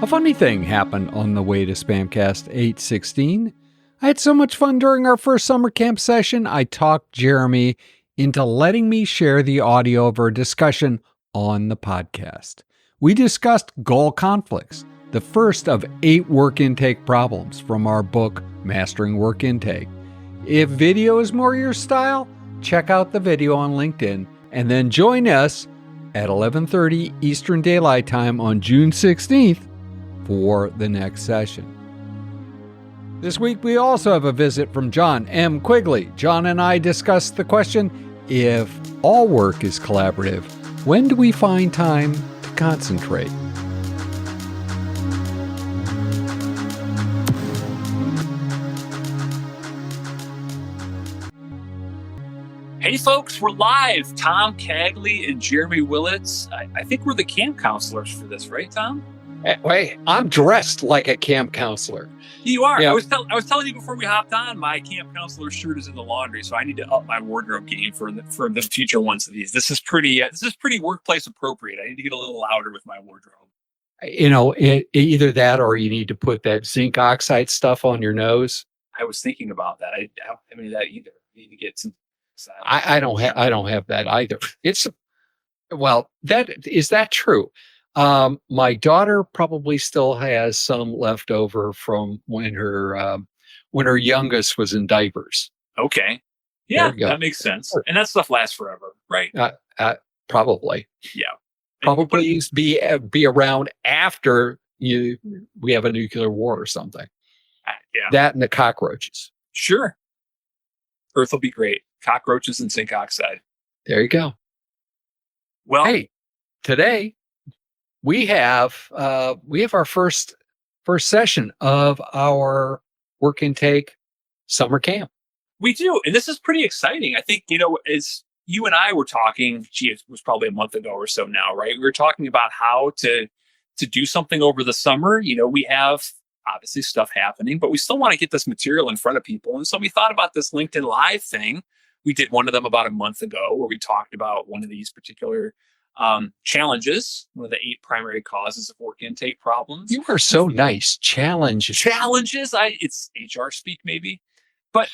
A funny thing happened on the way to Spamcast 816. I had so much fun during our first summer camp session, I talked Jeremy into letting me share the audio of our discussion on the podcast. We discussed goal conflicts, the first of 8 work intake problems from our book, Mastering Work Intake. If video is more your style, check out the video on LinkedIn and then join us at 11:30 Eastern Daylight Time on June 16th for the next session. This week we also have a visit from Jon M Quigley. Jon and I discussed the question, if all work is collaborative, when do we find time to concentrate? Hey folks, we're live. Tom Cagley and Jeremy Willits. I think we're the camp counselors for this, right, Tom? Wait, I'm dressed like a camp counselor. You are. Yeah. I was telling you before we hopped on, my camp counselor shirt is in the laundry, so I need to up my wardrobe game for the future ones of these. This is pretty workplace appropriate. I need to get a little louder with my wardrobe. You know, either that or you need to put that zinc oxide stuff on your nose. I was thinking about that. I don't have any of that either. I need to get some. I don't have that either. Is that true? My daughter probably still has some left over from when her youngest was in diapers. Okay. Yeah, that makes sense. And that stuff lasts forever, right? Probably. Yeah. Probably be around after we have a nuclear war or something. Yeah. That and the cockroaches. Sure. Earth will be great. Cockroaches and zinc oxide. There you go. Well, hey, today we have our first session of our work intake summer camp. We do, and this is pretty exciting. I think, as you and I were talking, it was probably a month ago or so now, right? We were talking about how to do something over the summer. We have obviously stuff happening, but we still want to get this material in front of people. And so we thought about this LinkedIn Live thing. We did one of them about a month ago where we talked about one of these particular challenges, one of the 8 primary causes of work intake problems. You are so nice. Challenges. It's HR speak maybe. But,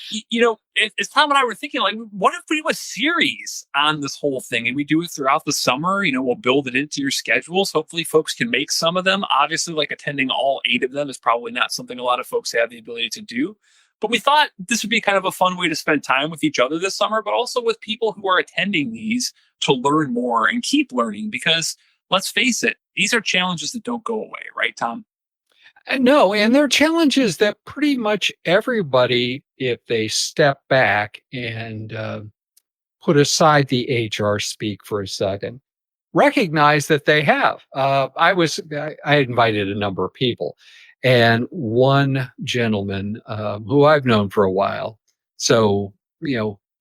as Tom and I were thinking, like, what if we do a series on this whole thing and we do it throughout the summer? We'll build it into your schedules. Hopefully folks can make some of them. Obviously, like attending all 8 of them is probably not something a lot of folks have the ability to do. But we thought this would be kind of a fun way to spend time with each other this summer, but also with people who are attending these to learn more and keep learning. Because let's face it, these are challenges that don't go away, right, Tom? No, and they're challenges that pretty much everybody, if they step back and put aside the HR speak for a second, recognize that they have. I invited a number of people, and one gentleman who I've known for a while, so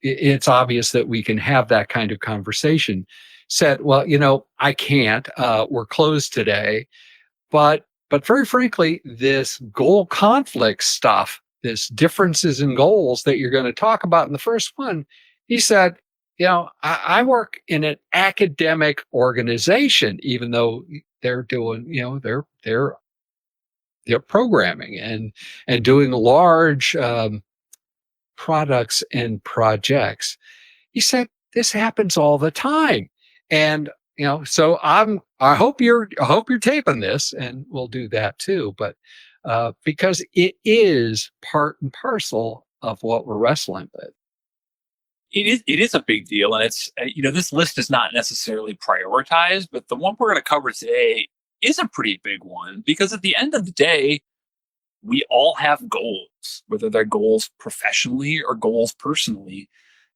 it's obvious that we can have that kind of conversation, said, well, I can't, we're closed today, but very frankly, this goal conflict stuff, this differences in goals that you're going to talk about in the first one, he said, I work in an academic organization, even though they're doing, they're programming and doing large products and projects. He said, this happens all the time. And so I hope you're taping this, and we'll do that too. But because it is part and parcel of what we're wrestling with. It is a big deal, and it's this list is not necessarily prioritized, but the one we're going to cover today is a pretty big one, because at the end of the day, we all have goals, whether they're goals professionally or goals personally.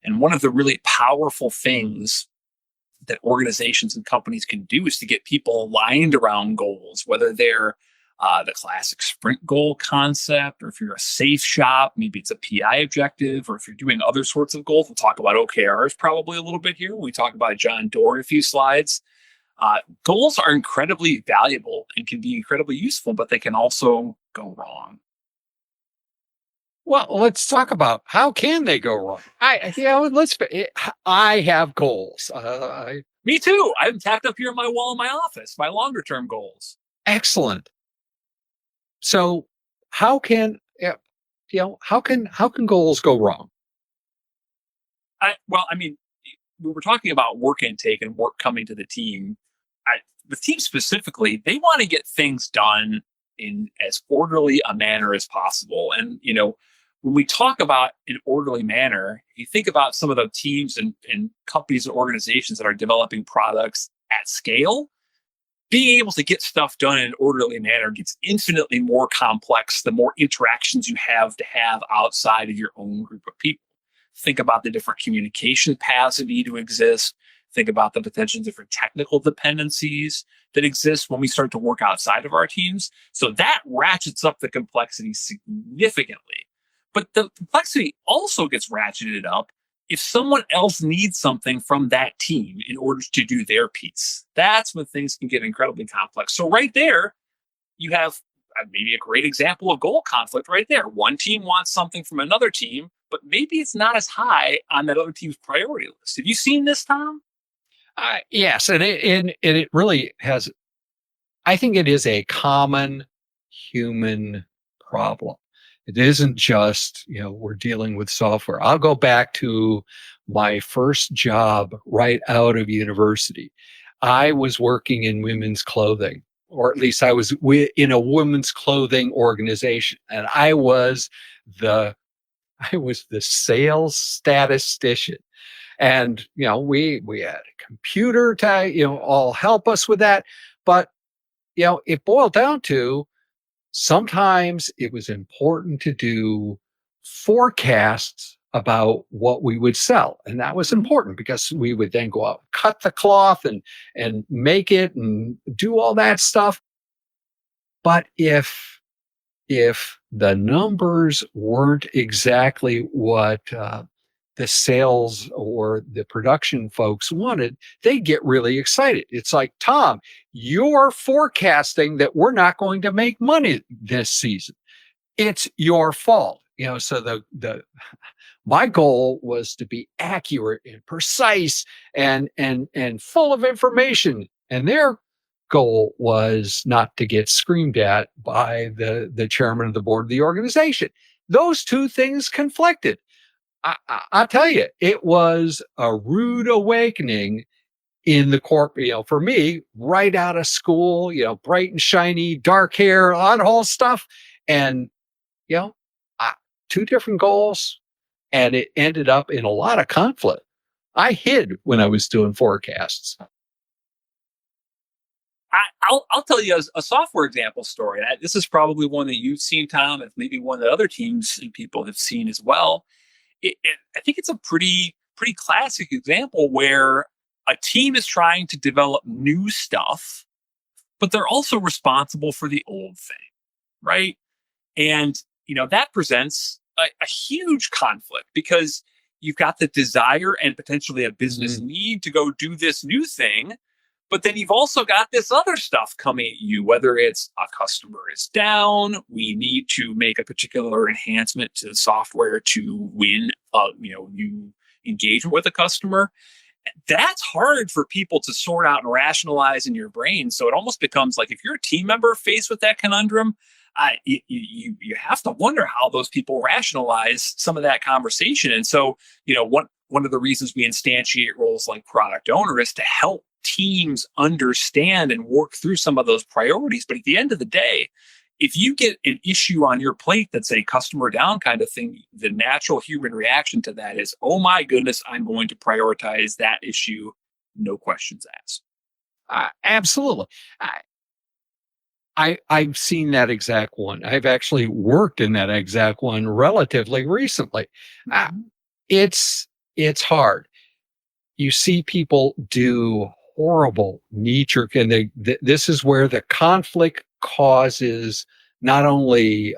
And one of the really powerful things that organizations and companies can do is to get people aligned around goals, whether they're the classic sprint goal concept, or if you're a safe shop, maybe it's a PI objective, or if you're doing other sorts of goals. We'll talk about OKRs probably a little bit here when we talk about John Doerr in a few slides. Goals are incredibly valuable and can be incredibly useful, but they can also go wrong. Well, let's talk about how can they go wrong. I have goals. Me too. I'm tacked up here on my wall in my office, my longer term goals. Excellent. So how can how can goals go wrong? Well, I mean, we were talking about work intake and work coming to the team. The team specifically, they want to get things done in as orderly a manner as possible. And, when we talk about an orderly manner, you think about some of the teams and companies and organizations that are developing products at scale. Being able to get stuff done in an orderly manner gets infinitely more complex the more interactions you have outside of your own group of people. Think about the different communication paths that need to exist. Think about the potential different technical dependencies that exist when we start to work outside of our teams. So that ratchets up the complexity significantly. But the complexity also gets ratcheted up if someone else needs something from that team in order to do their piece. That's when things can get incredibly complex. So right there, you have maybe a great example of goal conflict right there. One team wants something from another team, but maybe it's not as high on that other team's priority list. Have you seen this, Tom? Yes, and it really has. I think it is a common human problem. It isn't just, we're dealing with software. I'll go back to my first job right out of university. I was working in women's clothing, or at least I was in a women's clothing organization, and the I was the sales statistician. And we had a computer to all help us with that, but it boiled down to sometimes it was important to do forecasts about what we would sell. And that was important because we would then go out, cut the cloth and make it and do all that stuff. But if the numbers weren't exactly what the sales or the production folks wanted, they get really excited. It's like, Tom, you're forecasting that we're not going to make money this season. It's your fault. So the my goal was to be accurate and precise and full of information. And their goal was not to get screamed at by the chairman of the board of the organization. Those two things conflicted. I'll tell you, it was a rude awakening in the corporate, for me, right out of school, bright and shiny, dark hair, on whole stuff. And, you know, I, two different goals, and it ended up in a lot of conflict. I hid when I was doing forecasts. I'll tell you a software example story. This is probably one that you've seen, Tom, and maybe one that other teams and people have seen as well. I think it's a pretty classic example where a team is trying to develop new stuff, but they're also responsible for the old thing, right? And that presents a huge conflict because you've got the desire and potentially a business need to go do this new thing. But then you've also got this other stuff coming at you, whether it's a customer is down, we need to make a particular enhancement to the software to win a new engagement with a customer. That's hard for people to sort out and rationalize in your brain. So it almost becomes like if you're a team member faced with that conundrum, you have to wonder how those people rationalize some of that conversation. And so, one of the reasons we instantiate roles like product owner is to help teams understand and work through some of those priorities. But at the end of the day, if you get an issue on your plate that's a customer down kind of thing, the natural human reaction to that is, oh my goodness, I'm going to prioritize that issue. No questions asked. Absolutely. I've seen that exact one. I've actually worked in that exact one relatively recently. It's hard. You see people do horrible knee-jerk, and this is where the conflict causes not only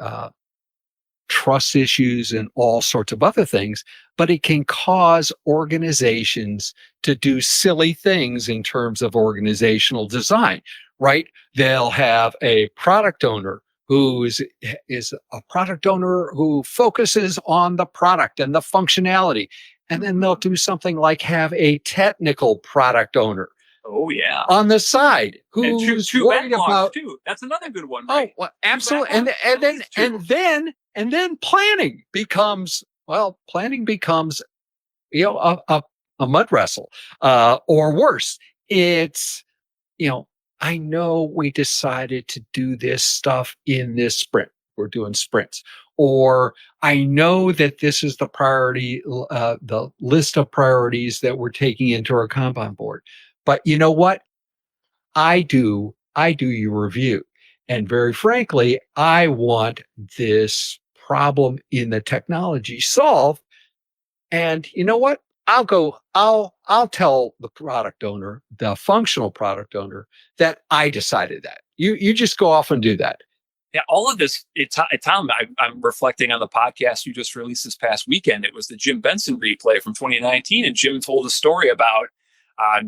trust issues and all sorts of other things, but it can cause organizations to do silly things in terms of organizational design, right? They'll have a product owner who is a product owner who focuses on the product and the functionality. And then they'll do something like have a technical product owner Oh yeah. on the side And who's true worried backlogs about, too. That's another good one, oh, right? well, True absolutely. backlogs, And at then, least two. planning becomes, well, planning becomes, a mud wrestle, or worse. It's, you know, I know we decided to do this stuff in this sprint. We're doing sprints. Or I know that this is the list of priorities that we're taking into our Kanban board. But you know what? I do your review. And very frankly, I want this problem in the technology solved. And you know what? I'll tell the product owner, the functional product owner, that I decided that. You just go off and do that. Yeah, all of this, Tom, I'm reflecting on the podcast you just released this past weekend. It was the Jim Benson replay from 2019, and Jim told a story about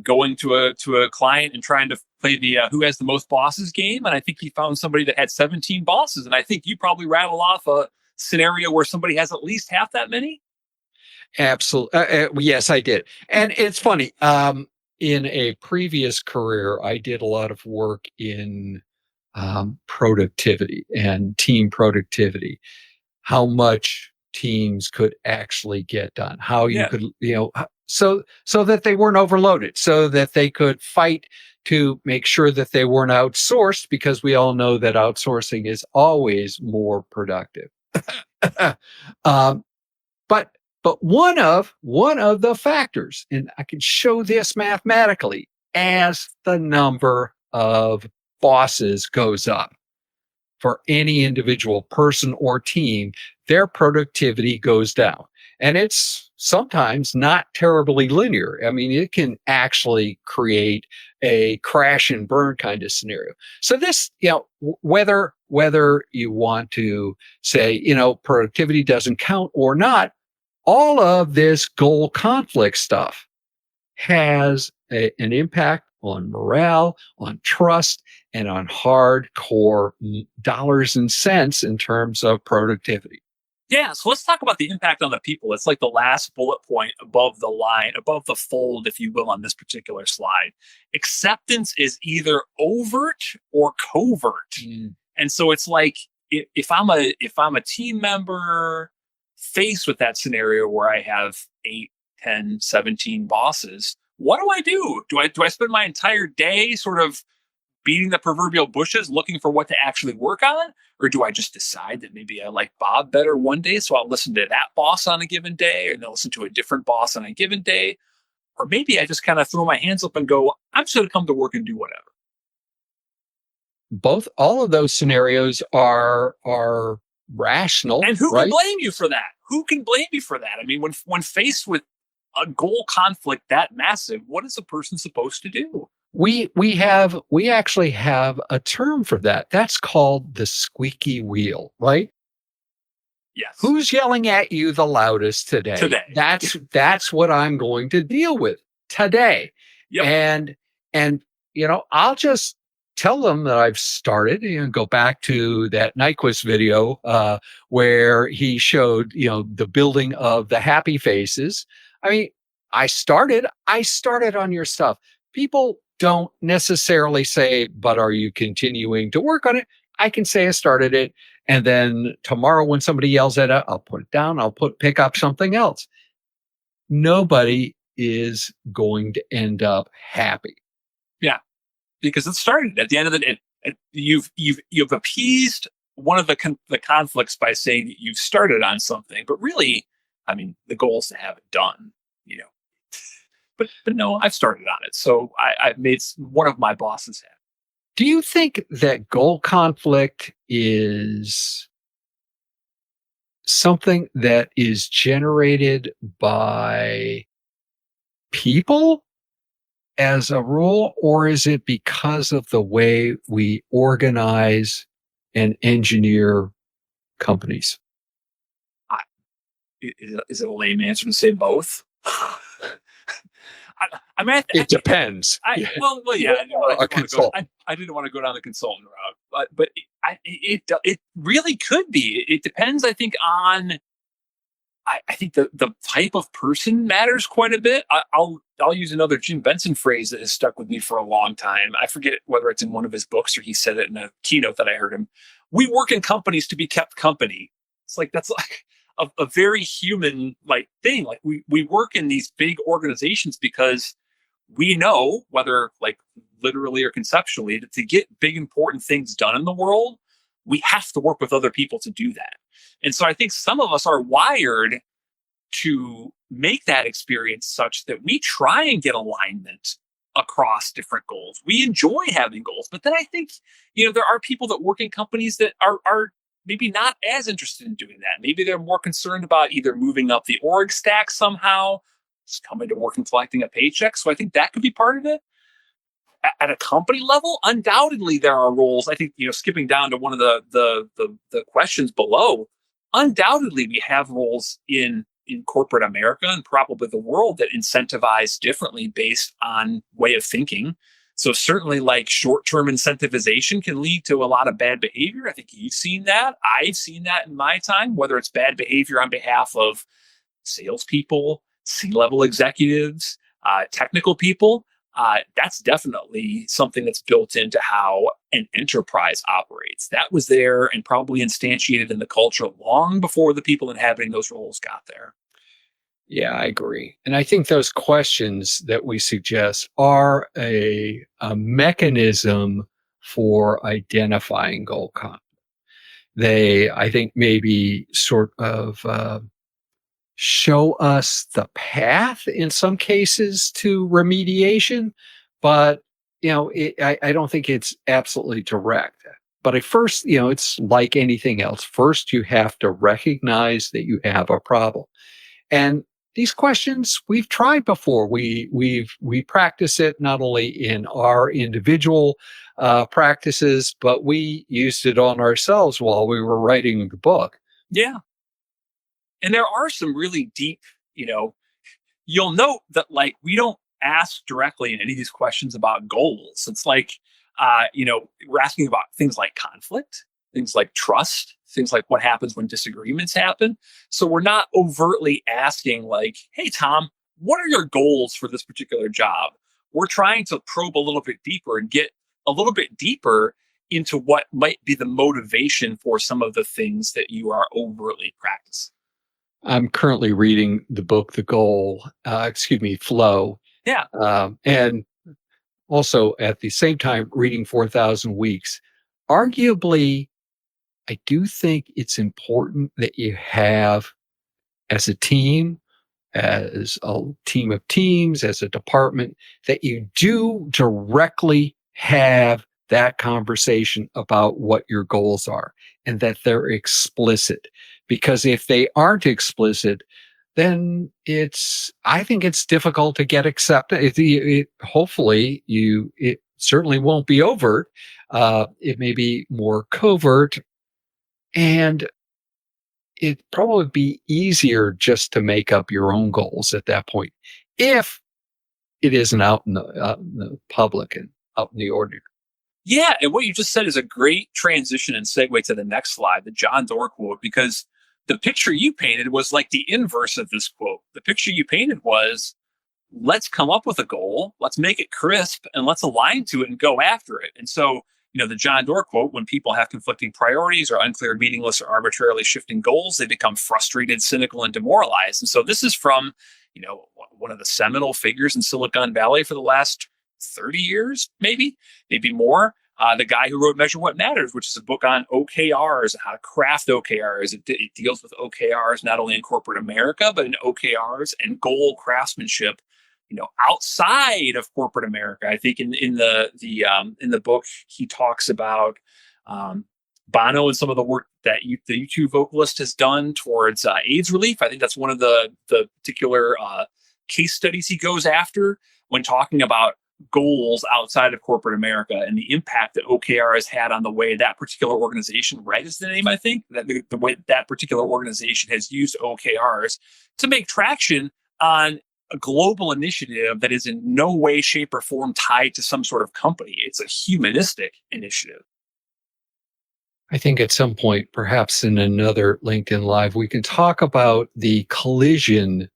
going to a client and trying to play the who has the most bosses game, and I think he found somebody that had 17 bosses, and I think you probably rattle off a scenario where somebody has at least half that many. Absolutely. Yes, I did. And it's funny. In a previous career, I did a lot of work in productivity and team productivity, how much teams could actually get done, how you Yeah, could, so that they weren't overloaded, so that they could fight to make sure that they weren't outsourced, because we all know that outsourcing is always more productive. um, but one of the factors, and I can show this mathematically, as the number of bosses goes up for any individual person or team, their productivity goes down. And it's sometimes not terribly linear. I mean, it can actually create a crash and burn kind of scenario. So this, whether you want to say, productivity doesn't count or not, all of this goal conflict stuff has an impact on morale, on trust, and on hardcore dollars and cents in terms of productivity. yeah. So let's talk about the impact on the people. It's like the last bullet point above the line, above the fold, if you will, on this particular slide. Acceptance is either overt or covert. Mm. And so it's like if I'm a team member faced with that scenario where I have 8, 10, 17 bosses, what do I do? Do I spend my entire day sort of beating the proverbial bushes looking for what to actually work on? Or do I just decide that maybe I like Bob better one day, so I'll listen to that boss on a given day, and then listen to a different boss on a given day? Or maybe I just kind of throw my hands up and go, I'm just going to come to work and do whatever. All of those scenarios are rational, And who can right? blame you for that? Who can blame you for that? I mean, when faced with a goal conflict that massive, what is a person supposed to do? We actually have a term for that. That's called the squeaky wheel, right? Yes. Who's yelling at you the loudest today? Today. That's what I'm going to deal with today. Yep. And I'll just tell them that I've started, and go back to that Nyquist video, where he showed, the building of the happy faces. I mean, I started on your stuff. People don't necessarily say, but are you continuing to work on it? I can say I started it. And then tomorrow, when somebody yells at it, I'll put it down. Pick up something else. Nobody is going to end up happy. Yeah. Because it started at the end of the day. You've appeased one of the conflicts by saying that you've started on something, but really, I mean, the goal is to have it done. But no, I've started on it, so I've made one of my bosses happy. Do you think that goal conflict is something that is generated by people as a rule, or is it because of the way we organize and engineer companies? Is it a lame answer to say both? I mean, It depends. Yeah. I didn't want to go down the consultant route, but, it really could be. It depends, I think, on I think the type of person matters quite a bit. I'll use another Jim Benson phrase that has stuck with me for a long time. I forget whether it's in one of his books or he said it in a keynote that I heard him. We work in companies to be kept company. It's like that's like a very human like thing. Like we work in these big organizations because we know, whether like literally or conceptually, that to get big important things done in the world, we have to work with other people to do that. And so I think some of us are wired to make that experience such that we try and get alignment across different goals. We enjoy having goals, but then I think, there are people that work in companies that are maybe not as interested in doing that. Maybe they're more concerned about either moving up the org stack somehow, just coming to work and collecting a paycheck. So I think that could be part of it. At a company level, undoubtedly there are roles. I think, skipping down to one of the questions below, undoubtedly we have roles in corporate America and probably the world that incentivize differently based on way of thinking. So certainly like short-term incentivization can lead to a lot of bad behavior. I think you've seen that. I've seen that in my time, whether it's bad behavior on behalf of salespeople, C-level executives, technical people. That's definitely something that's built into how an enterprise operates. That was there and probably instantiated in the culture long before the people inhabiting those roles got there. Yeah, I agree. And I think those questions that we suggest are a mechanism for identifying goal conflict. They, I think, maybe sort of show us the path in some cases to remediation, but I don't think it's absolutely direct. But at first, it's like anything else. First, you have to recognize that you have a problem, and these questions we've tried before. We practice it not only in our individual practices, but we used it on ourselves while we were writing the book. Yeah. And there are some really deep, you'll note that like we don't ask directly in any of these questions about goals. It's like, we're asking about things like conflict, things like trust, things like what happens when disagreements happen. So we're not overtly asking like, hey, Tom, what are your goals for this particular job? We're trying to probe a little bit deeper and get a little bit deeper into what might be the motivation for some of the things that you are overtly practicing. I'm currently reading the book, Flow. Yeah. And also at the same time reading 4,000 Weeks. Arguably, I do think it's important that you have, as a team, as a team of teams, as a department, that you do directly have that conversation about what your goals are and that they're explicit. Because if they aren't explicit, then I think it's difficult to get accepted. Hopefully it certainly won't be overt. It may be more covert, and it'd probably be easier just to make up your own goals at that point, if it isn't out in the public and out in the ordinary. Yeah. And what you just said is a great transition and segue to the next slide, the John Doerr quote, because the picture you painted was like the inverse of this quote. The picture you painted was, let's come up with a goal, let's make it crisp, and let's align to it and go after it. And so, the John Doerr quote, when people have conflicting priorities or unclear, meaningless, or arbitrarily shifting goals, they become frustrated, cynical, and demoralized. And so this is from, one of the seminal figures in Silicon Valley for the last 30 years, maybe more. The guy who wrote Measure What Matters, which is a book on OKRs and how to craft OKRs. It deals with OKRs not only in corporate America, but in OKRs and goal craftsmanship, outside of corporate America. I think in the book he talks about Bono and some of the work that the U2 vocalist has done towards AIDS relief. I think that's one of the particular case studies he goes after when talking about goals outside of corporate America and the impact that OKR has had on the way that particular organization, Red is the name, I think, that the way that particular organization has used OKRs to make traction on a global initiative that is in no way, shape, or form tied to some sort of company. It's a humanistic initiative. I think at some point, perhaps in another LinkedIn Live, we can talk about the collision,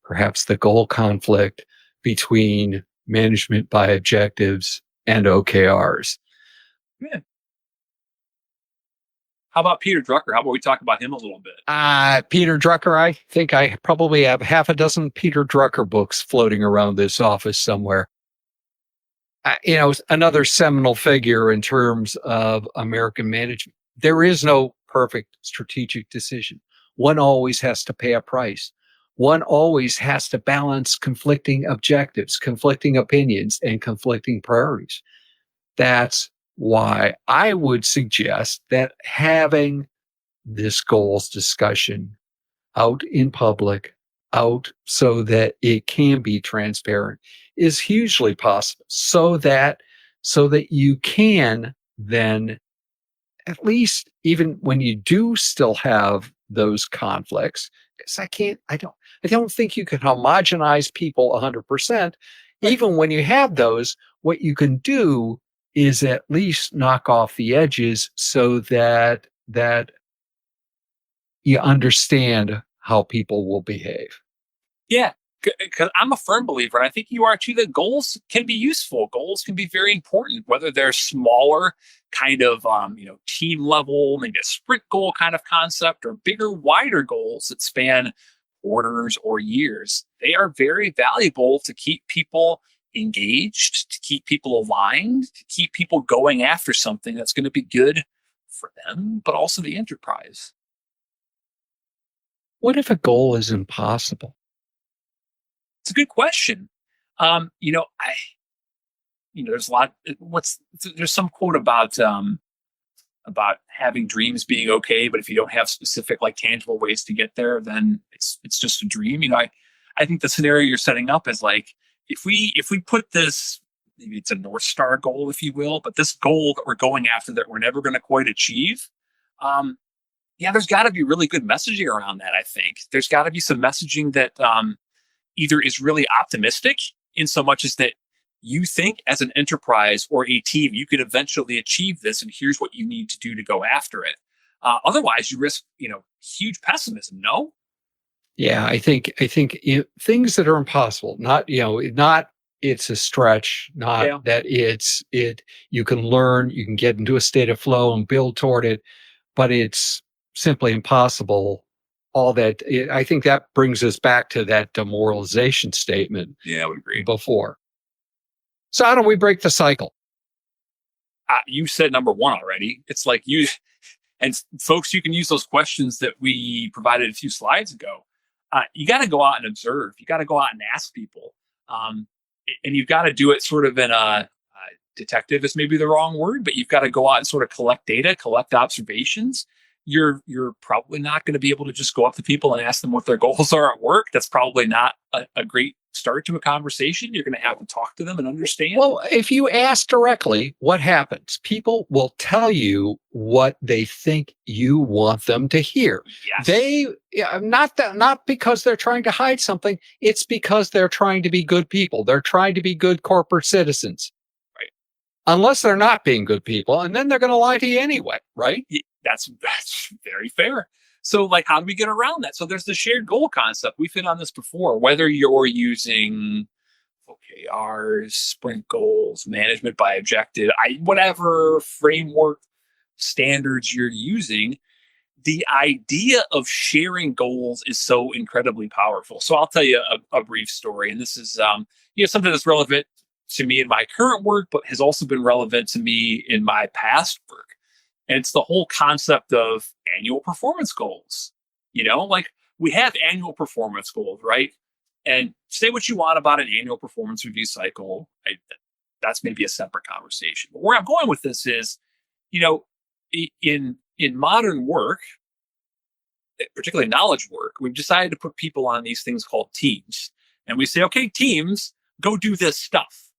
perhaps the goal conflict between management by objectives and OKRs. Yeah. How about Peter Drucker? How about we talk about him a little bit? Peter Drucker, I think I probably have half a dozen Peter Drucker books floating around this office somewhere. Another seminal figure in terms of American management. There is no perfect strategic decision. One always has to pay a price. One always has to balance conflicting objectives, conflicting opinions, and conflicting priorities. That's why I would suggest that having this goals discussion out in public, out so that it can be transparent is hugely possible so that you can then at least even when you do still have those conflicts, because I don't think you can homogenize people 100%. Even when you have those, what you can do is at least knock off the edges so that you understand how people will behave. Yeah, because I'm a firm believer, and I think you are too, that goals can be useful. Goals can be very important, whether they're smaller, kind of, team level, maybe a sprint goal kind of concept, or bigger, wider goals that span quarters or years. They are very valuable to keep people engaged, to keep people aligned, to keep people going after something that's going to be good for them, but also the enterprise. What if a goal is impossible? It's a good question. I there's a lot. There's some quote about having dreams being okay, but if you don't have specific, like, tangible ways to get there, then it's just a dream. I think the scenario you're setting up is like, if we put this, maybe it's a North Star goal, if you will, but this goal that we're going after that we're never going to quite achieve. Yeah, there's got to be really good messaging around that. I think there's got to be some messaging that either is really optimistic in so much as that you think as an enterprise or a team, you could eventually achieve this, and here's what you need to do to go after it. Otherwise, you risk, huge pessimism. No. Yeah, I think things that are impossible, not it's a stretch, not Yeah. that it you can learn, you can get into a state of flow and build toward it, but it's simply impossible. I think that brings us back to that demoralization statement Yeah, I would agree. before. So how do we break the cycle? You said number one already. It's like and folks, you can use those questions that we provided a few slides ago. You got to go out and observe. You got to go out and ask people. Um, and you've got to do it sort of in a detective is maybe the wrong word, but you've got to go out and sort of collect data, collect observations. You're probably not going to be able to just go up to people and ask them what their goals are at work. That's probably not a great start to a conversation. You're going to have to talk to them and understand. Well, if you ask directly, what happens? People will tell you what they think you want them to hear. Yes. Not because they're trying to hide something. It's because they're trying to be good people. They're trying to be good corporate citizens. Right. Unless they're not being good people, and then they're going to lie to you anyway, right? That's very fair. So, like, how do we get around that? So there's the shared goal concept. We've hit on this before. Whether you're using OKRs, sprint goals, management by objective, whatever framework standards you're using, the idea of sharing goals is so incredibly powerful. So I'll tell you a brief story, and this is something that's relevant to me in my current work, but has also been relevant to me in my past work. And it's the whole concept of annual performance goals. Like, we have annual performance goals, right? And say what you want about an annual performance review cycle. That's maybe a separate conversation. But where I'm going with this is, in modern work, particularly knowledge work, we've decided to put people on these things called teams. And we say, okay, teams, go do this stuff.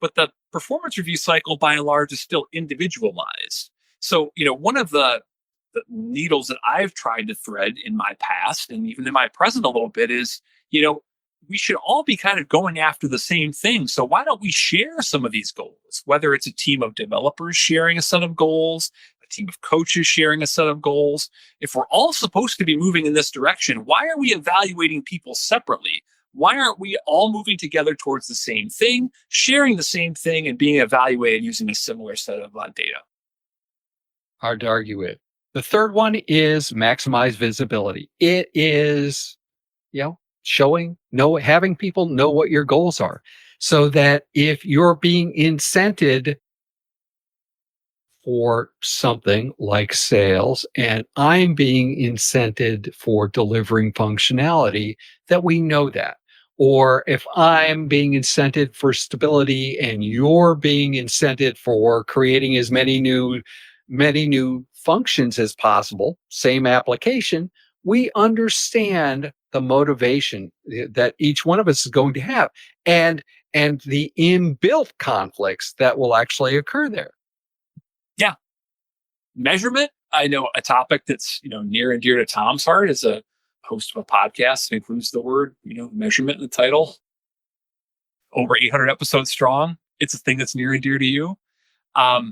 But the performance review cycle, by and large, is still individualized. So, one of the needles that I've tried to thread in my past and even in my present a little bit is, we should all be kind of going after the same thing. So why don't we share some of these goals, whether it's a team of developers sharing a set of goals, a team of coaches sharing a set of goals. If we're all supposed to be moving in this direction, why are we evaluating people separately? Why aren't we all moving together towards the same thing, sharing the same thing, and being evaluated using a similar set of data? Hard to argue with. The third one is maximize visibility. It is, having people know what your goals are, so that if you're being incented for something like sales and I'm being incented for delivering functionality, that we know that. Or if I'm being incented for stability and you're being incented for creating as many new functions as possible, same application, we understand the motivation that each one of us is going to have, and the inbuilt conflicts that will actually occur there. Yeah. Measurement, I know a topic that's, near and dear to Tom's heart as a host of a podcast that includes the word, measurement in the title. Over 800 episodes strong. It's a thing that's near and dear to you. But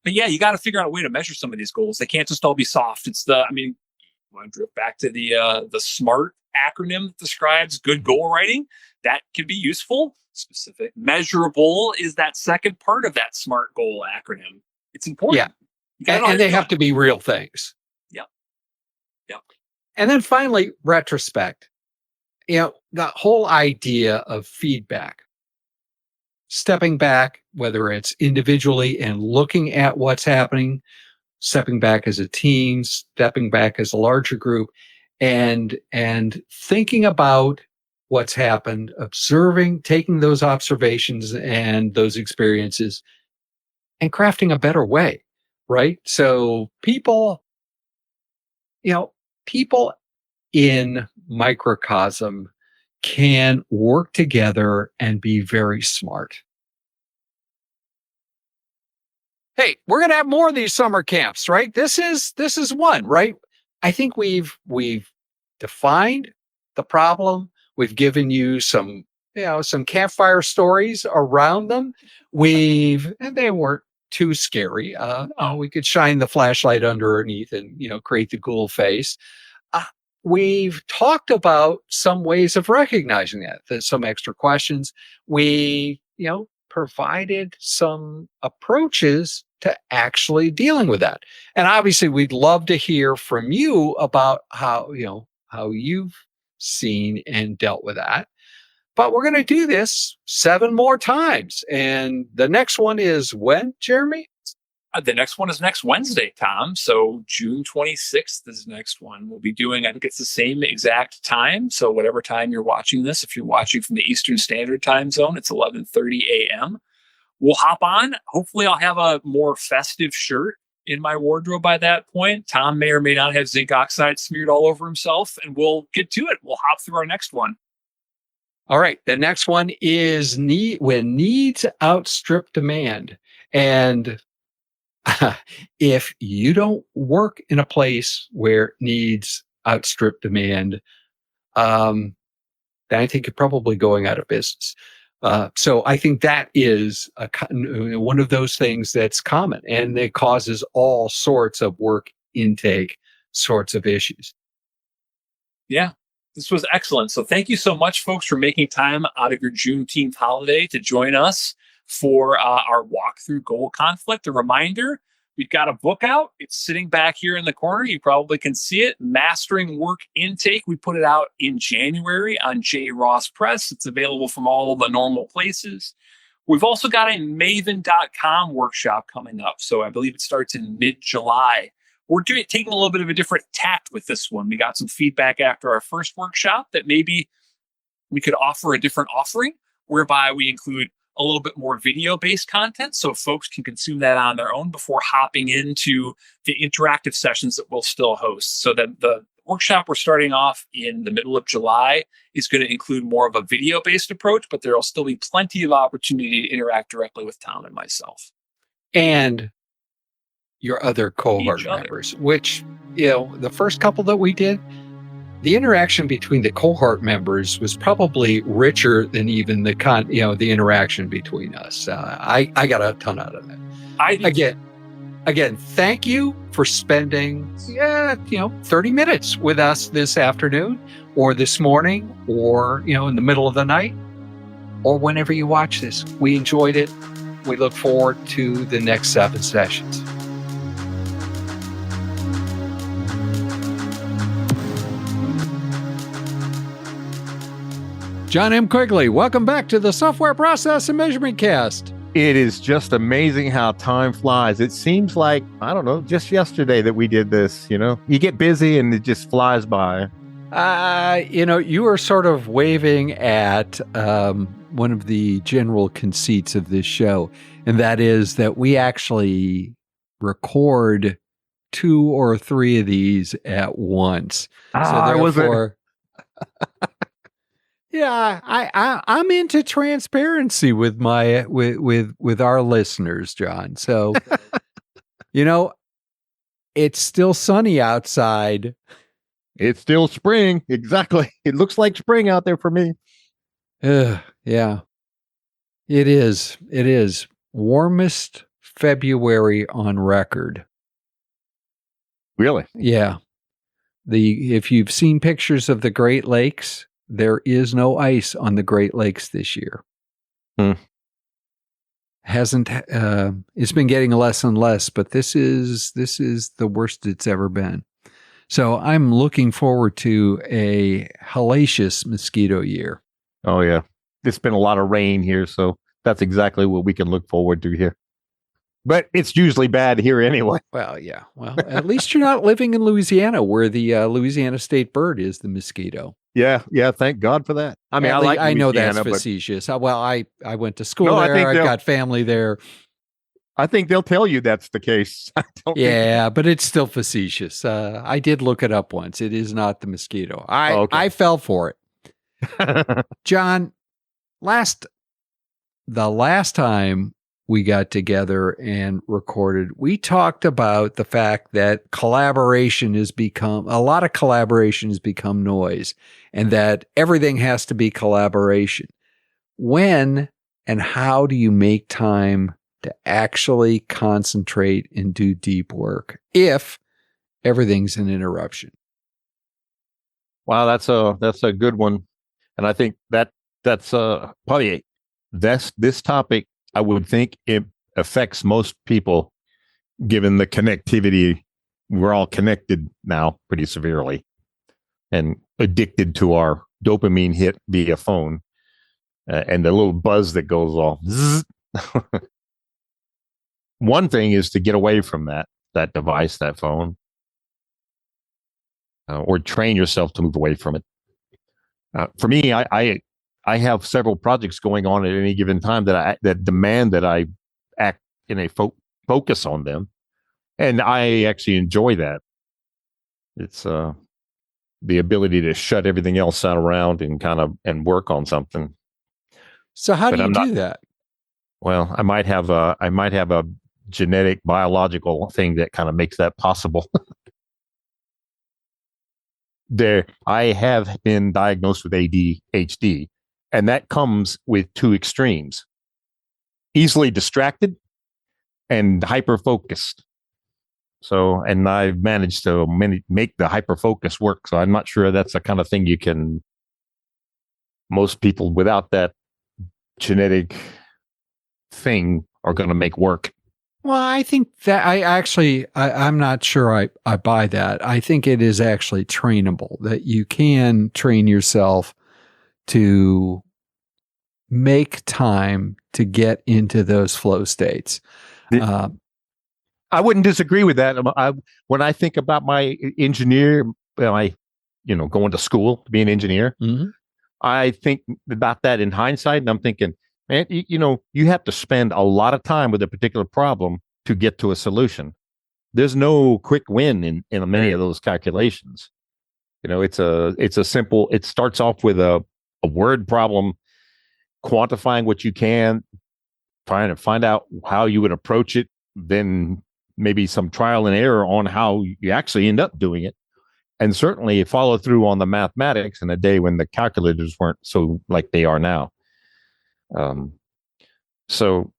yeah, you got to figure out a way to measure some of these goals. They can't just all be soft. I want to drift back to the SMART acronym that describes good goal writing. That can be useful. Specific, measurable is that second part of that SMART goal acronym. It's important. Yeah, and they have to be real things. Yep. And then finally, retrospect. The whole idea of feedback, stepping back, whether it's individually and looking at what's happening, stepping back as a team, stepping back as a larger group, and thinking about what's happened, observing, taking those observations and those experiences and crafting a better way, right? So people in microcosm can work together and be very smart. Hey, we're going to have more of these summer camps, right? This is one, right? I think we've defined the problem. We've given you some campfire stories around them. And they weren't too scary. We could shine the flashlight underneath and, create the ghoul face. We've talked about some ways of recognizing that. There's some extra questions. We, provided some approaches to actually dealing with that. And obviously we'd love to hear from you about how you've seen and dealt with that. But we're going to do this 7 more times. And the next one is when, Jeremy? The next one is next Wednesday, Tom. So June 26th is the next one. We'll be doing, I think it's the same exact time. So whatever time you're watching this, if you're watching from the Eastern Standard Time Zone, it's 11:30 a.m. We'll hop on. Hopefully I'll have a more festive shirt in my wardrobe by that point. Tom may or may not have zinc oxide smeared all over himself, and we'll get to it. We'll hop through our next one. All right. The next one is when needs outstrip demand. And if you don't work in a place where needs outstrip demand, then I think you're probably going out of business. So I think that is one of those things that's common, and it causes all sorts of work intake sorts of issues. Yeah, this was excellent. So thank you so much, folks, for making time out of your Juneteenth holiday to join us for our walk through goal conflict. A reminder, we've got a book out. It's sitting back here in the corner. You probably can see it. Mastering Work Intake. We put it out in January on J. Ross Press. It's available from all the normal places. We've also got a Maven.com workshop coming up. So I believe it starts in mid-July. We're taking a little bit of a different tact with this one. We got some feedback after our first workshop that maybe we could offer a different offering whereby we include a little bit more video-based content so folks can consume that on their own before hopping into the interactive sessions that we'll still host. So that the workshop we're starting off in the middle of July is going to include more of a video-based approach, but there will still be plenty of opportunity to interact directly with Tom and myself. And your other cohort members, which, the first couple that we did, the interaction between the cohort members was probably richer than even the interaction between us. I got a ton out of that. Again, thank you for spending 30 minutes with us this afternoon or this morning or, in the middle of the night or whenever you watch this. We enjoyed it. We look forward to the next 7 sessions. Jon M Quigley, welcome back to the Software Process and Measurement Cast. It is just amazing how time flies. It seems like, I don't know, just yesterday that we did this, You get busy and it just flies by. You were sort of waving at one of the general conceits of this show, and that is that we actually record 2 or 3 of these at once. I wasn't. Yeah, I'm into transparency with my with our listeners, Jon. So, it's still sunny outside. It's still spring. Exactly. It looks like spring out there for me. Yeah, it is. It is warmest February on record. Really? Yeah. If you've seen pictures of the Great Lakes, there is no ice on the Great Lakes this year. It's been getting less and less, but this is the worst it's ever been. So I'm looking forward to a hellacious mosquito year. Oh yeah. It's been a lot of rain here, so that's exactly what we can look forward to here. But it's usually bad here anyway. Well, yeah. Well, at least you're not living in Louisiana, where the Louisiana state bird is the mosquito. Yeah. Thank God for that. I mean, I know that's facetious. Well, I went to school there. I've got family there. I think they'll tell you that's the case. But it's still facetious. I did look it up once. It is not the mosquito. I fell for it. Jon, the last time we got together and recorded, we talked about the fact that a lot of collaboration has become noise, and that everything has to be collaboration. When and how do you make time to actually concentrate and do deep work if everything's an interruption? Wow, that's a good one. And I think that's probably this topic, I would think it affects most people, given the connectivity. We're all connected now pretty severely and addicted to our dopamine hit via phone and the little buzz that goes off. One thing is to get away from that device, that phone, or train yourself to move away from it. For me, I have several projects going on at any given time that demand that I act in a focus on them, and I actually enjoy that. It's the ability to shut everything else out around and work on something. So how do you do that? Well, I might have a genetic biological thing that kind of makes that possible. I have been diagnosed with ADHD, and that comes with 2 extremes: easily distracted and hyper focused. So, and I've managed to make the hyper focus work. So I'm not sure that's the kind of thing most people without that genetic thing are going to make work. Well, I think that I'm not sure I buy that. I think it is actually trainable, that you can train yourself to make time to get into those flow states. I wouldn't disagree with that. When I think about my engineer, going to school to be an engineer, mm-hmm. I think about that in hindsight, and I'm thinking, man, you have to spend a lot of time with a particular problem to get to a solution. There's no quick win in many of those calculations. It's a simple. It starts off with a word problem, quantifying what you can, trying to find out how you would approach it, then maybe some trial and error on how you actually end up doing it. And certainly follow through on the mathematics in a day when the calculators weren't so like they are now. So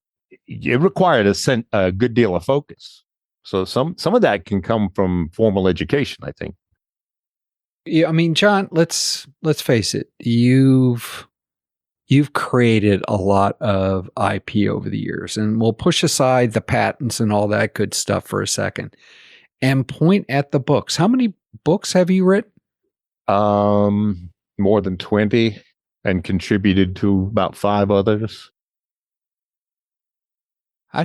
it required a good deal of focus. So some of that can come from formal education, I think. Yeah, I mean, Jon, let's face it. You've created a lot of IP over the years, and we'll push aside the patents and all that good stuff for a second and point at the books. How many books have you written? More than 20, and contributed to about 5 others. How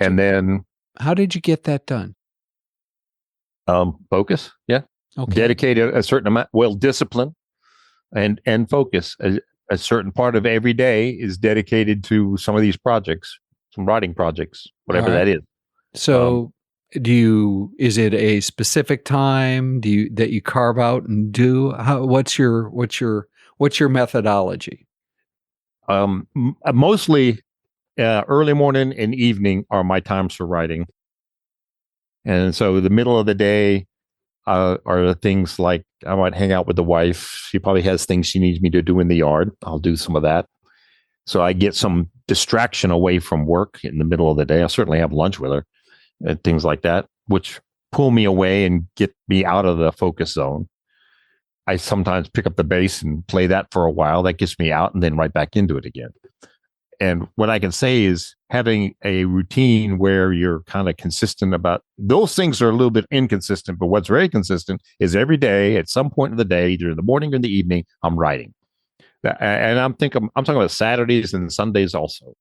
did you get that done? Focus. Yeah. Okay. Dedicate a certain amount. Well, discipline and focus. A certain part of every day is dedicated to some of these projects, some writing projects, whatever that is. So is it a specific time that you carve out and do? What's your methodology? Mostly early morning and evening are my times for writing. And so the middle of the day are the things like I might hang out with the wife. She probably has things she needs me to do in the yard. I'll do some of that. So I get some distraction away from work in the middle of the day. I'll certainly have lunch with her and things like that, which pull me away and get me out of the focus zone. I sometimes pick up the bass and play that for a while. That gets me out and then right back into it again. And what I can say is having a routine where you're kind of consistent about those things are a little bit inconsistent, but what's very consistent is every day at some point in the day, either in the morning or in the evening, I'm writing. And I'm talking about Saturdays and Sundays also.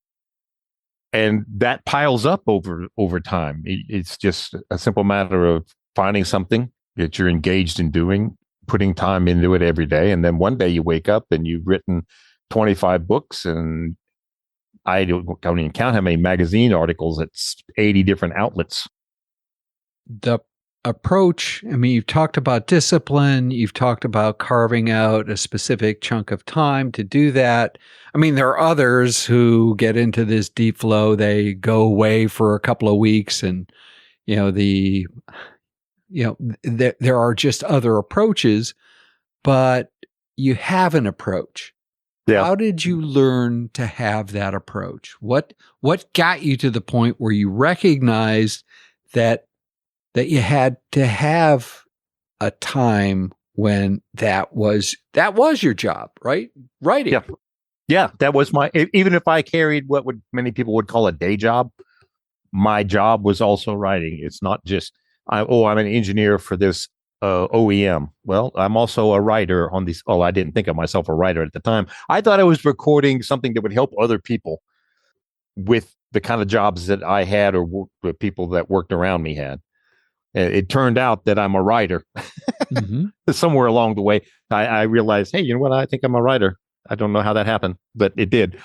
And that piles up over time. It's just a simple matter of finding something that you're engaged in doing, putting time into it every day. And then one day you wake up and you've written 25 books, and I don't even count how many magazine articles. It's 80 different outlets. The approach, I mean, you've talked about discipline. You've talked about carving out a specific chunk of time to do that. I mean, there are others who get into this deep flow. They go away for a couple of weeks and, there are just other approaches, but you have an approach. Yeah. How did you learn to have that approach? What got you to the point where you recognized that you had to have a time when that was your job, right? Writing. Yeah. Yeah, that was even if I carried what many people would call a day job, my job was also writing. It's not just I'm an engineer for this OEM. Well, I'm also a writer on these. Oh, I didn't think of myself a writer at the time. I thought I was recording something that would help other people with the kind of jobs that I had or the people that worked around me had. It turned out that I'm a writer. Mm-hmm. Somewhere along the way, I realized, hey, you know what? I think I'm a writer. I don't know how that happened, but it did.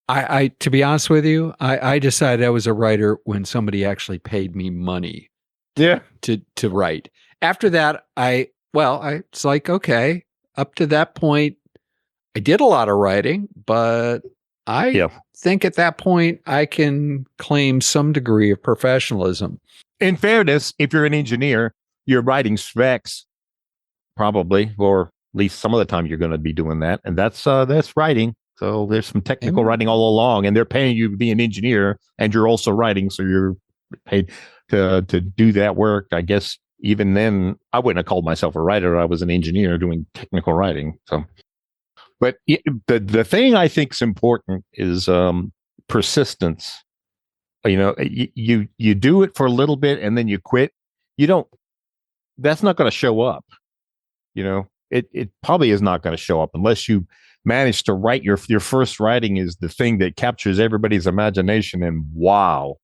I to be honest with you, I decided I was a writer when somebody actually paid me money. Yeah. To write. After that, it's like, okay, up to that point, I did a lot of writing, but I think at that point I can claim some degree of professionalism. In fairness, if you're an engineer, you're writing specs, probably, or at least some of the time you're going to be doing that, and that's writing. So there's some technical writing all along, and they're paying you to be an engineer, and you're also writing, so you're paid to do that work. I guess even then, I wouldn't have called myself a writer. I was an engineer doing technical writing. So, but the thing I think is important is persistence. You do it for a little bit and then you quit. That's not going to show up. It probably is not going to show up unless you manage to write your first writing is the thing that captures everybody's imagination. And wow,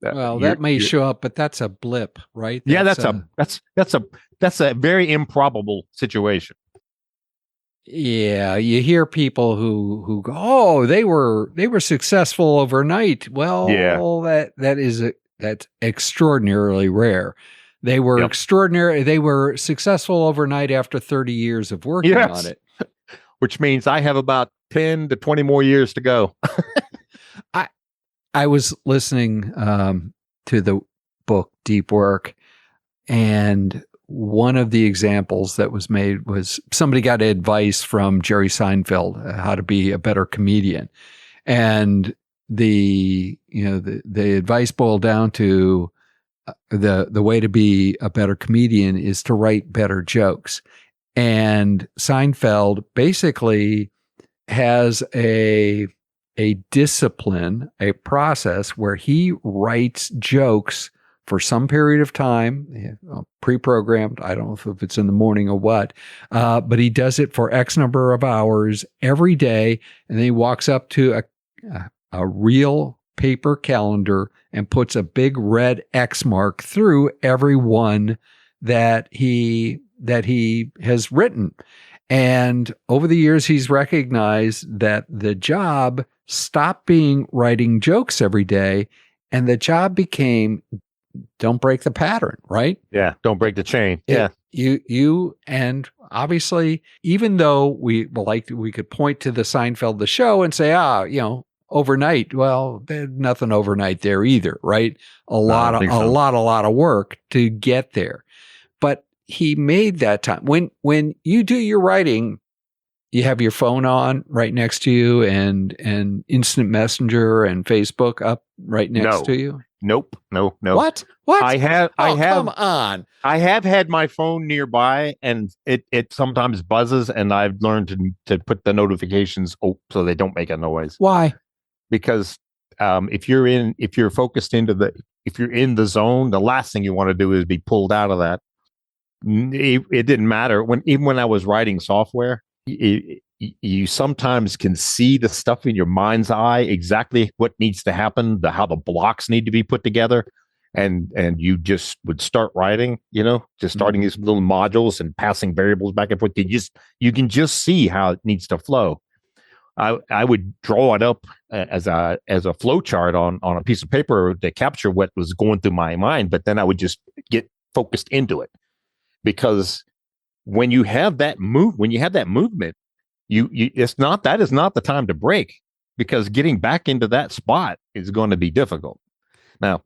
that may show up, but that's a blip, right? That's a very improbable situation. Yeah, you hear people who go, oh, they were successful overnight. Well, that's extraordinarily rare. They were extraordinary. They were successful overnight after 30 years of working on it. Which means I have about 10 to 20 more years to go. I was listening to the book Deep Work, and one of the examples that was made was somebody got advice from Jerry Seinfeld how to be a better comedian. And the advice boiled down to the way to be a better comedian is to write better jokes. And Seinfeld basically has a discipline, a process where he writes jokes for some period of time, pre-programmed. I don't know if it's in the morning or what, but he does it for X number of hours every day. And then he walks up to a real paper calendar and puts a big red X mark through every one that he has written. And over the years, he's recognized that the job stopped being writing jokes every day, and the job became don't break the pattern, right? Yeah, don't break the chain. You and obviously, even though we could point to the Seinfeld the show and say, overnight. Well, there's nothing overnight there either, right? A lot of work to get there. But he made that time. When you do your writing, you have your phone on right next to you and instant messenger and Facebook up right next to you. Nope. No. What? Come on. I have had my phone nearby, and it sometimes buzzes, and I've learned to put the notifications so they don't make a noise. Why? Because if you're in the zone, the last thing you want to do is be pulled out of that. It didn't matter even when I was writing software. You sometimes can see the stuff in your mind's eye, exactly what needs to happen, how the blocks need to be put together. And you just would start writing, just starting these little modules and passing variables back and forth. You can just see how it needs to flow. I would draw it up as a flow chart on a piece of paper to capture what was going through my mind, but then I would just get focused into it. Because when you have that movement, that is not the time to break, because getting back into that spot is going to be difficult. Now,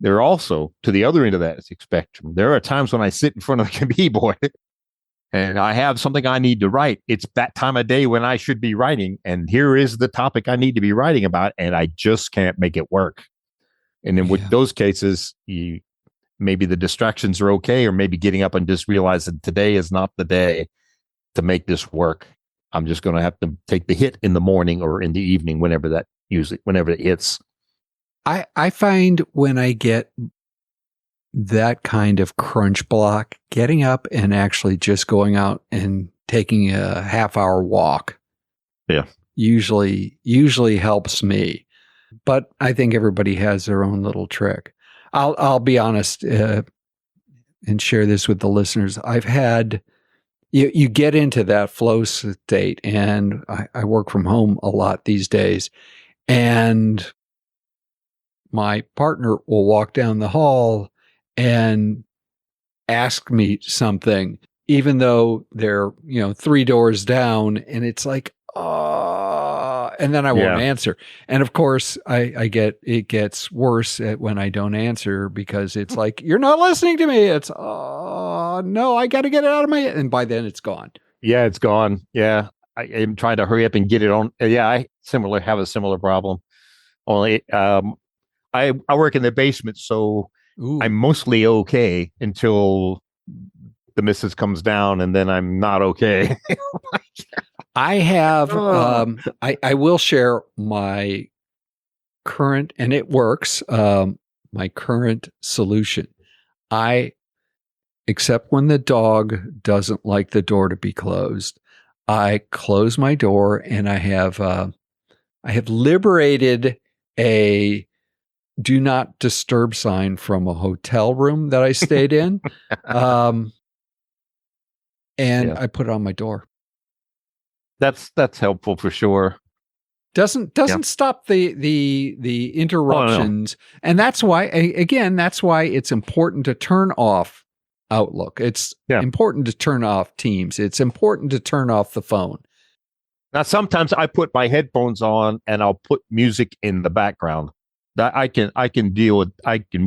there are also, to the other end of that spectrum, there are times when I sit in front of the keyboard and I have something I need to write. It's that time of day when I should be writing, and here is the topic I need to be writing about, and I just can't make it work. And then with those cases, maybe the distractions are okay, or maybe getting up and just realizing today is not the day to make this work. I'm just going to have to take the hit in the morning or in the evening, whenever it hits. I find when I get that kind of crunch block, getting up and actually just going out and taking a half-hour walk, usually helps me. But I think everybody has their own little trick. I'll be honest and share this with the listeners. I've had you get into that flow state, and I work from home a lot these days, and my partner will walk down the hall and ask me something, even though they're 3 doors down, and it's like, and then I won't answer. And of course, it gets worse when I don't answer, because it's like, you're not listening to me. It's, no, I got to get it out of my head. And by then it's gone. Yeah, it's gone. Yeah. I am trying to hurry up and get it on. Yeah, I have a similar problem. Only, I work in the basement, so I'm mostly okay until the missus comes down, and then I'm not okay. I have, I will share my current, and it works, my current solution. Except when the dog doesn't like the door to be closed, I close my door, and I have liberated a do not disturb sign from a hotel room that I stayed in. I put it on my door. That's helpful for sure. Doesn't stop the interruptions. Oh, no. And that's why it's important to turn off Outlook. It's important to turn off Teams. It's important to turn off the phone. Now, sometimes I put my headphones on and I'll put music in the background. That I can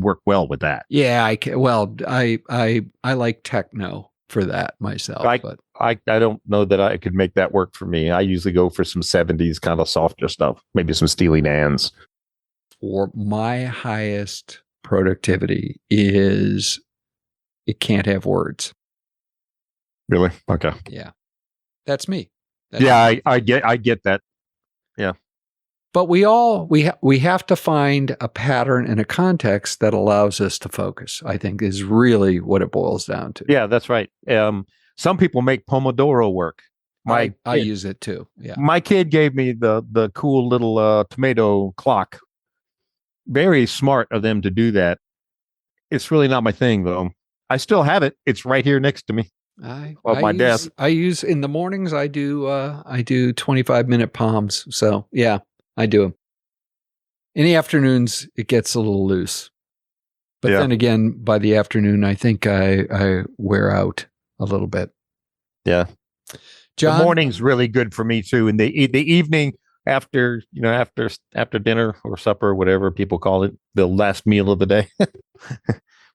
work well with that. Yeah, I can. Well, I like techno for that myself. But I don't know that I could make that work for me. I usually go for some 70s kind of softer stuff, maybe some Steely Dan's. for my highest productivity is it can't have words. Really? Okay. Yeah. That's me. That's Yeah, me. I get that. But we have to find a pattern and a context that allows us to focus, I think is really what it boils down to. Yeah, that's right. Some people make Pomodoro work. I use it too. Yeah. My kid gave me the cool little tomato clock. Very smart of them to do that. It's really not my thing though. I still have it. It's right here next to me. My desk. I use in the mornings. I do 25-minute palms. So yeah, I do them. In the afternoons, it gets a little loose. But then again, by the afternoon, I think I wear out a little bit. Yeah. Jon? The morning's really good for me too. And the evening after dinner or supper or whatever people call it, the last meal of the day,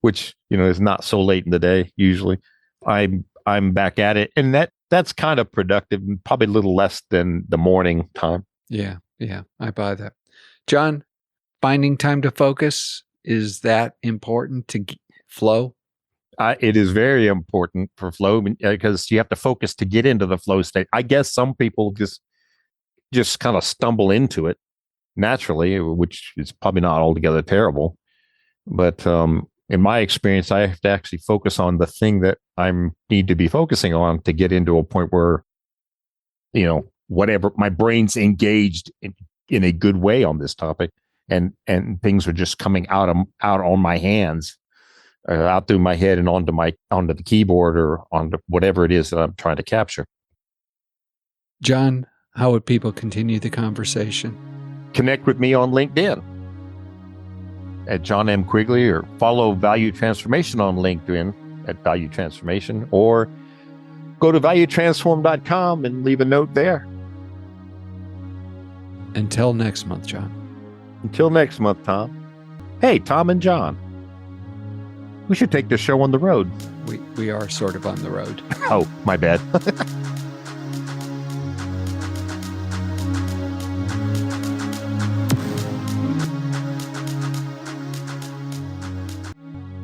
which, is not so late in the day usually. I'm back at it. And that's kind of productive, probably a little less than the morning time. Yeah, I buy that. Jon, finding time to focus, is that important to flow? It is very important for flow because you have to focus to get into the flow state. I guess some people just kind of stumble into it naturally, which is probably not altogether terrible. But in my experience, I have to actually focus on the thing that I need to be focusing on to get into a point where, whatever, my brain's engaged in a good way on this topic, and things are just coming out on my hands, out through my head and onto the keyboard or onto whatever it is that I'm trying to capture. Jon, how would people continue the conversation? Connect with me on LinkedIn at Jon M Quigley, or follow Value Transformation on LinkedIn at Value Transformation, or go to valuetransform.com and leave a note there. Until next month, Jon. Until next month, Tom. Hey, Tom and Jon. We should take this show on the road. We are sort of on the road. Oh, my bad.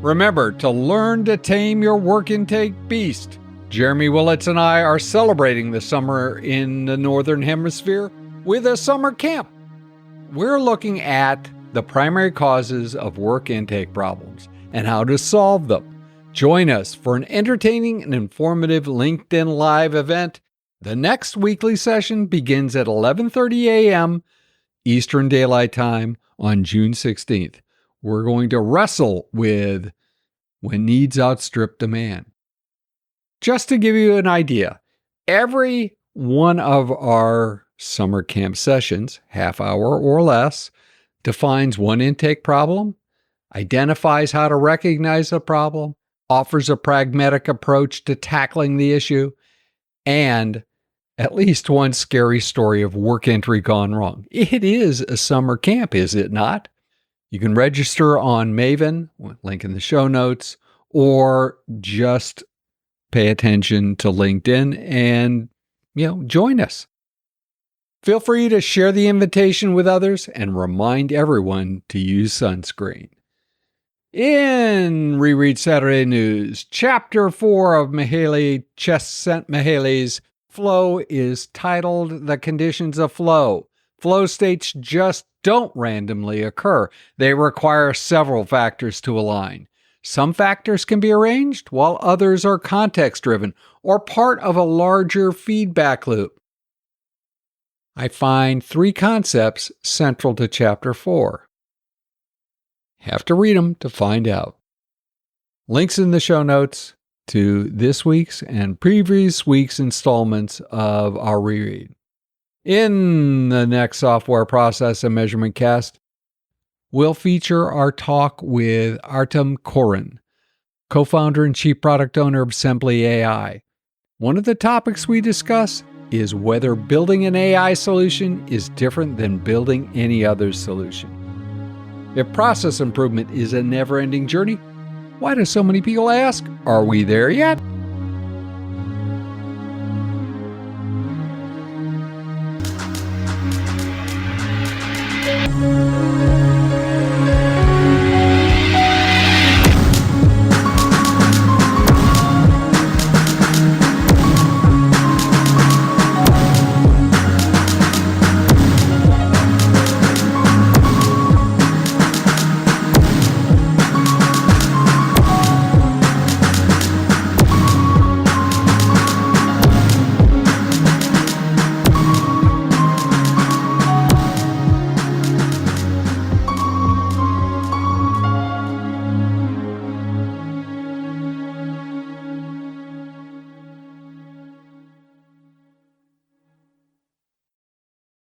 Remember to learn to tame your work intake beast. Jeremy Willits and I are celebrating the summer in the Northern Hemisphere with a summer camp. We're looking at the primary causes of work intake problems and how to solve them. Join us for an entertaining and informative LinkedIn Live event. The next weekly session begins at 11:30 a.m. Eastern Daylight Time on June 16th. We're going to wrestle with when needs outstrip demand. Just to give you an idea, every one of our summer camp sessions, half hour or less, defines one intake problem, identifies how to recognize the problem, offers a pragmatic approach to tackling the issue, and at least one scary story of work entry gone wrong. It is a summer camp, is it not? You can register on Maven, link in the show notes, or just pay attention to LinkedIn and, join us. Feel free to share the invitation with others and remind everyone to use sunscreen. In Reread Saturday News, Chapter 4 of Csikszentmihalyi's Flow is titled The Conditions of Flow. Flow states just don't randomly occur. They require several factors to align. Some factors can be arranged, while others are context-driven or part of a larger feedback loop. I find 3 concepts central to Chapter 4. Have to read them to find out. Links in the show notes to this week's and previous week's installments of our reread. In the next Software Process and Measurement Cast, we'll feature our talk with Artem Korin, co-founder and chief product owner of Assembly AI. One of the topics we discuss is whether building an AI solution is different than building any other solution. If process improvement is a never-ending journey, why do so many people ask, are we there yet?